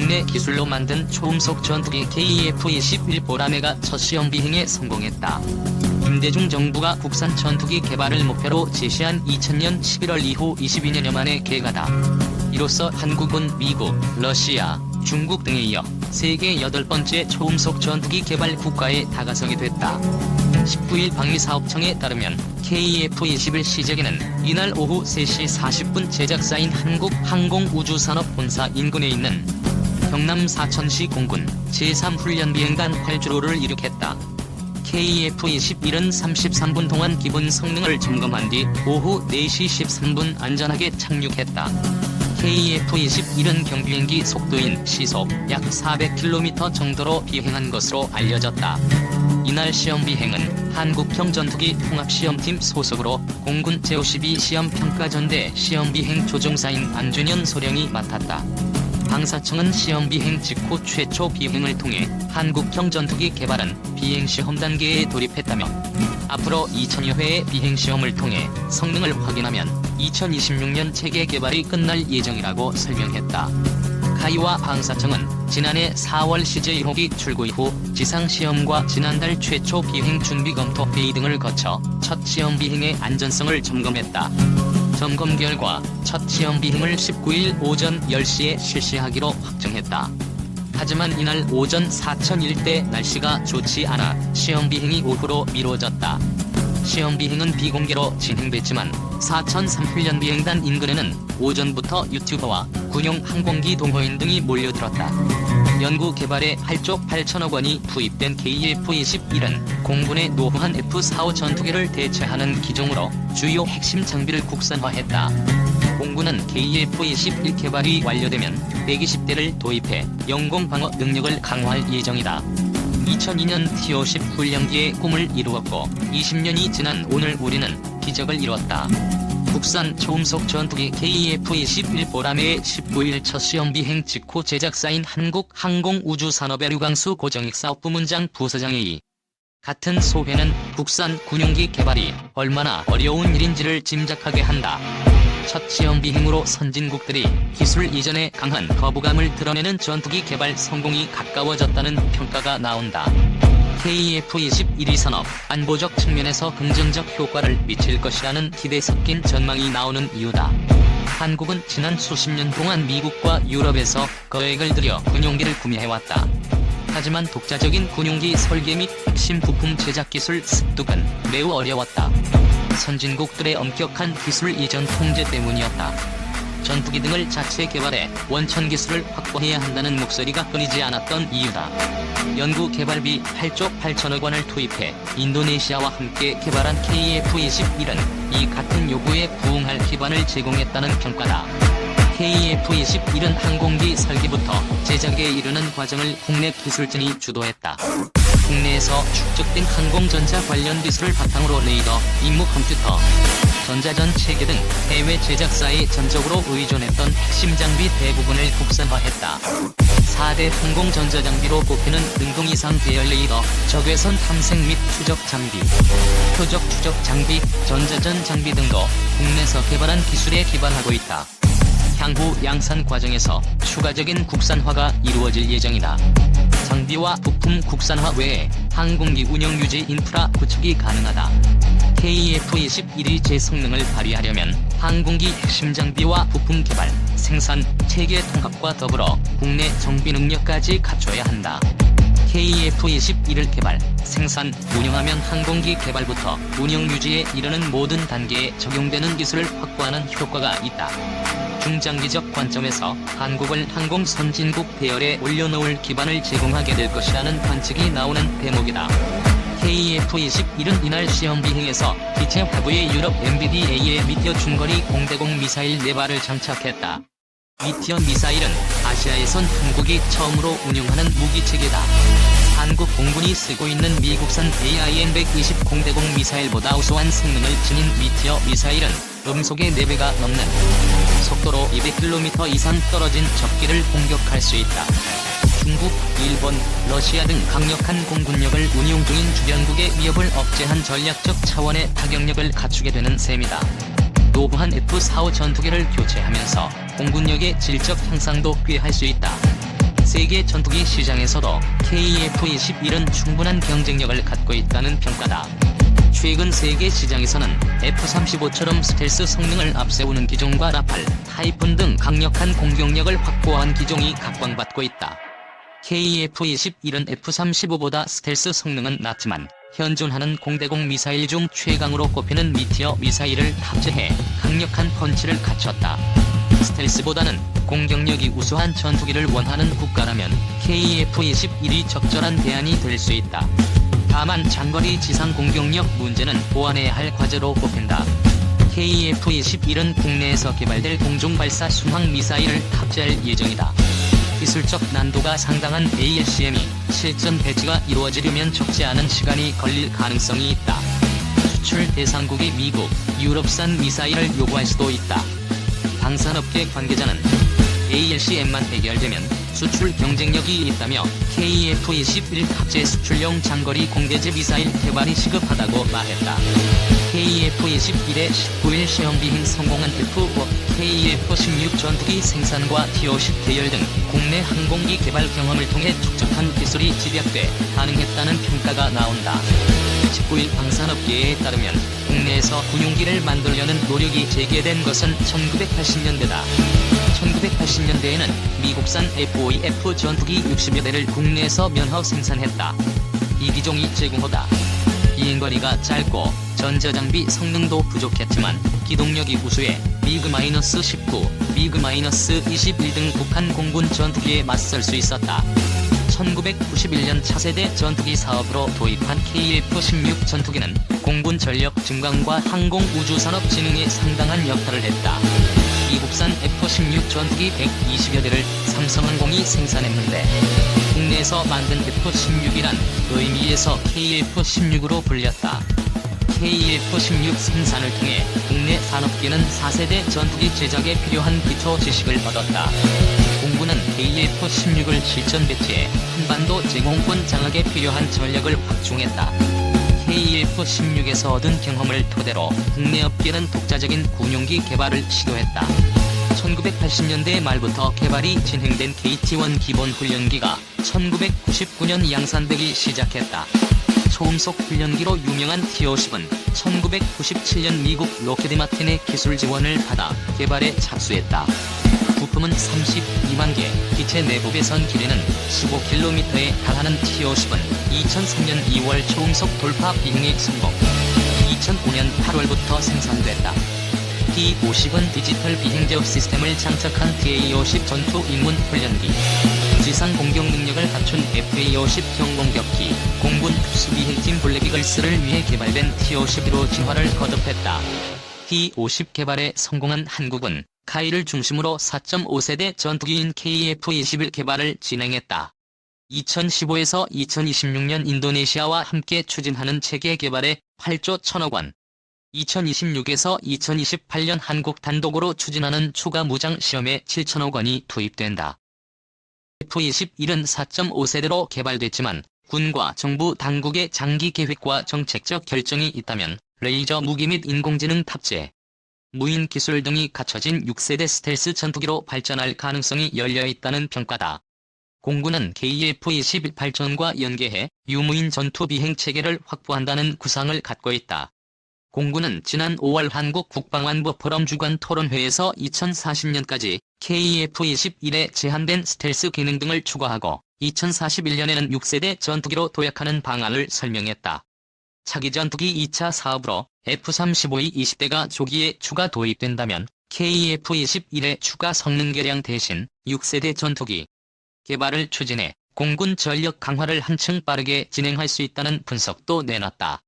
국내 기술로 만든 초음속 전투기 KF-21 보라매가 첫 시험 비행에 성공했다. 김대중 정부가 국산 전투기 개발을 목표로 제시한 2000년 11월 이후 22년여 만에 개가다. 이로써 한국은 미국, 러시아, 중국 등에 이어 세계 8번째 초음속 전투기 개발 국가에 다가서게 됐다. 19일 방위사업청에 따르면 KF-21 시제기는 이날 오후 3시 40분 제작사인 한국항공우주산업본사 인근에 있는 경남 사천시 공군 제3훈련비행단 활주로를 이륙했다. KF-21은 33분 동안 기본 성능을 점검한 뒤 오후 4시 13분 안전하게 착륙했다. KF-21은 경비행기 속도인 시속 약 400km 정도로 비행한 것으로 알려졌다. 이날 시험 비행은 한국형 전투기 통합시험팀 소속으로 공군 제52 시험평가전대 시험비행 조종사인 안준현 소령이 맡았다. 방사청은 시험비행 직후 최초 비행을 통해 한국형 전투기 개발은 비행시험 단계에 돌입했다며 앞으로 2000여 회의 비행시험을 통해 성능을 확인하면 2026년 체계 개발이 끝날 예정이라고 설명했다. 카이와 방사청은 지난해 4월 CJ 1호기 출고 이후 지상시험과 지난달 최초 비행 준비 검토 회의 등을 거쳐 첫 시험 비행의 안전성을 점검했다. 점검 결과 첫 시험 비행을 19일 오전 10시에 실시하기로 확정했다. 하지만 이날 오전 사천 일대 날씨가 좋지 않아 시험 비행이 오후로 미뤄졌다. 시험 비행은 비공개로 진행됐지만 사천 3훈련 비행단 인근에는 오전부터 유튜버와 군용 항공기 동호인 등이 몰려들었다. 연구 개발에 8조 8천억 원이 투입된 KF-21은 공군의 노후한 F-45 전투기를 대체하는 기종으로 주요 핵심 장비를 국산화했다. 공군은 KF-21 개발이 완료되면 120대를 도입해 영공방어 능력을 강화할 예정이다. 2002년 T-50 훈련기의 꿈을 이루었고 20년이 지난 오늘 우리는 기적을 이뤘다. 국산 초음속 전투기 KF-21 보라매의 19일 첫 시험 비행 직후 제작사인 한국항공우주산업의 류광수 고정익사업부문장 부서장의 이 같은 소회는 국산 군용기 개발이 얼마나 어려운 일인지를 짐작하게 한다. 첫 시험 비행으로 선진국들이 기술 이전에 강한 거부감을 드러내는 전투기 개발 성공이 가까워졌다는 평가가 나온다. KF-21이 산업, 안보적 측면에서 긍정적 효과를 미칠 것이라는 기대 섞인 전망이 나오는 이유다. 한국은 지난 수십 년 동안 미국과 유럽에서 거액을 들여 군용기를 구매해왔다. 하지만 독자적인 군용기 설계 및 핵심 부품 제작 기술 습득은 매우 어려웠다. 선진국들의 엄격한 기술 이전 통제 때문이었다. 전투기 등을 자체 개발해 원천 기술을 확보해야 한다는 목소리가 끊이지 않았던 이유다. 연구 개발비 8조 8천억 원을 투입해 인도네시아와 함께 개발한 KF-21은 이 같은 요구에 부응할 기반을 제공했다는 평가다. KF-21은 항공기 설계부터 제작에 이르는 과정을 국내 기술진이 주도했다. 국내에서 축적된 항공전자 관련 기술을 바탕으로 레이더, 임무 컴퓨터, 전자전 체계 등 해외 제작사에 전적으로 의존했던 핵심 장비 대부분을 국산화했다. 4대 항공전자장비로 꼽히는 능동 이상 배열 레이더, 적외선 탐색 및 추적 장비, 표적 추적 장비, 전자전 장비 등도 국내에서 개발한 기술에 기반하고 있다. 향후 양산 과정에서 추가적인 국산화가 이루어질 예정이다. 장비와 부품 국산화 외에 항공기 운영 유지 인프라 구축이 가능하다. KF-21이 제 성능을 발휘하려면 항공기 핵심 장비와 부품 개발, 생산, 체계 통합과 더불어 국내 정비 능력까지 갖춰야 한다. KF-21을 개발, 생산, 운영하면 항공기 개발부터 운영 유지에 이르는 모든 단계에 적용되는 기술을 확보하는 효과가 있다. 중장기적 관점에서 한국을 항공 선진국 대열에 올려놓을 기반을 제공하게 될 것이라는 관측이 나오는 대목이다. KF-21은 이날 시험 비행에서 기체 화부의 유럽 MBDA의 미티어 중거리 공대공 미사일 4발을 장착했다. 미티어 미사일은 아시아에선 한국이 처음으로 운용하는 무기체계다. 한국 공군이 쓰고 있는 미국산 AIM-120 공대공 미사일보다 우수한 성능을 지닌 미티어 미사일은 음속의 4배가 넘는 속도로 200km 이상 떨어진 적기를 공격할 수 있다. 중국, 일본, 러시아 등 강력한 공군력을 운용 중인 주변국의 위협을 억제한 전략적 차원의 타격력을 갖추게 되는 셈이다. 노후한 F-45 전투기를 교체하면서 공군력의 질적 향상도 꾀할 수 있다. 세계 전투기 시장에서도 KF-21은 충분한 경쟁력을 갖고 있다는 평가다. 최근 세계 시장에서는 F-35처럼 스텔스 성능을 앞세우는 기종과 라팔, 타이푼 등 강력한 공격력을 확보한 기종이 각광받고 있다. KF-21은 F-35보다 스텔스 성능은 낮지만 현존하는 공대공 미사일 중 최강으로 꼽히는 미티어 미사일을 탑재해 강력한 펀치를 갖췄다. 스텔스보다는 공격력이 우수한 전투기를 원하는 국가라면 KF-21이 적절한 대안이 될 수 있다. 다만 장거리 지상 공격력 문제는 보완해야 할 과제로 꼽힌다. KF-21은 국내에서 개발될 공중발사 순항 미사일을 탑재할 예정이다. 기술적 난도가 상당한 ALCM이 실전 배치가 이루어지려면 적지 않은 시간이 걸릴 가능성이 있다. 수출 대상국이 미국, 유럽산 미사일을 요구할 수도 있다. 방산업계 관계자는 ALCM만 해결되면 수출 경쟁력이 있다며 KF-21 탑재 수출용 장거리 공대지 미사일 개발이 시급하다고 말했다. KF-21의 19일 시험 비행 성공한 KF-16 전투기 생산과 T-50 대열 등 국내 항공기 개발 경험을 통해 축적한 기술이 집약돼 가능했다는 평가가 나온다. 19일 방산업계에 따르면 국내에서 군용기를 만들려는 노력이 재개된 것은 1980년대다. 1980년대에는 미국산 F-5F 전투기 60여 대를 국내에서 면허 생산했다. 이 기종이 제공호다. 비행거리가 짧고 전자장비 성능도 부족했지만 기동력이 우수해 미그-19, 미그-21 등 북한 공군 전투기에 맞설 수 있었다. 1991년 차세대 전투기 사업으로 도입한 KF-16 전투기는 공군 전력 증강과 항공우주산업 진흥에 상당한 역할을 했다. 미국산 F-16 전투기 120여 대를 삼성항공이 생산했는데 국내에서 만든 F-16이란 의미에서 KF-16으로 불렸다. KF-16 생산을 통해 국내 산업계는 4세대 전투기 제작에 필요한 기초 지식을 얻었다. 공군은 KF-16을 실전 배치해 한반도 제공권 장악에 필요한 전력을 확충했다. KF-16에서 얻은 경험을 토대로 국내 업계는 독자적인 군용기 개발을 시도했다. 1980년대 말부터 개발이 진행된 KT-1 기본훈련기가 1999년 양산되기 시작했다. 초음속 훈련기로 유명한 T-50은 1997년 미국 로키드 마틴의 기술 지원을 받아 개발에 착수했다. 부품은 32만 개, 기체 내부 배선 길이는 15km에 달하는 T-50은 2003년 2월 초음속 돌파 비행에 성공. 2005년 8월부터 생산됐다. T-50은 디지털 비행제어 시스템을 장착한 TA-50 전투 입문 훈련기. 지상 공격 능력을 갖춘 FA-50 경공격기, 공군 특수비행팀 블랙이글스를 위해 개발된 T-52로 진화를 거듭했다. T-50 개발에 성공한 한국은 카이를 중심으로 4.5세대 전투기인 KF-21 개발을 진행했다. 2015에서 2026년 인도네시아와 함께 추진하는 체계 개발에 8조 1천억 원, 2026에서 2028년 한국 단독으로 추진하는 추가 무장 시험에 7천억 원이 투입된다. F-21은 4.5세대로 개발됐지만 군과 정부 당국의 장기 계획과 정책적 결정이 있다면 레이저 무기 및 인공지능 탑재, 무인 기술 등이 갖춰진 6세대 스텔스 전투기로 발전할 가능성이 열려있다는 평가다. 공군은 KF-21 발전과 연계해 유무인 전투 비행 체계를 확보한다는 구상을 갖고 있다. 공군은 지난 5월 한국 국방안보 포럼 주관 토론회에서 2040년까지 KF-21에 제한된 스텔스 기능 등을 추가하고 2041년에는 6세대 전투기로 도약하는 방안을 설명했다. 차기 전투기 2차 사업으로 F-35의 20대가 조기에 추가 도입된다면 KF-21의 추가 성능 개량 대신 6세대 전투기 개발을 추진해 공군 전력 강화를 한층 빠르게 진행할 수 있다는 분석도 내놨다.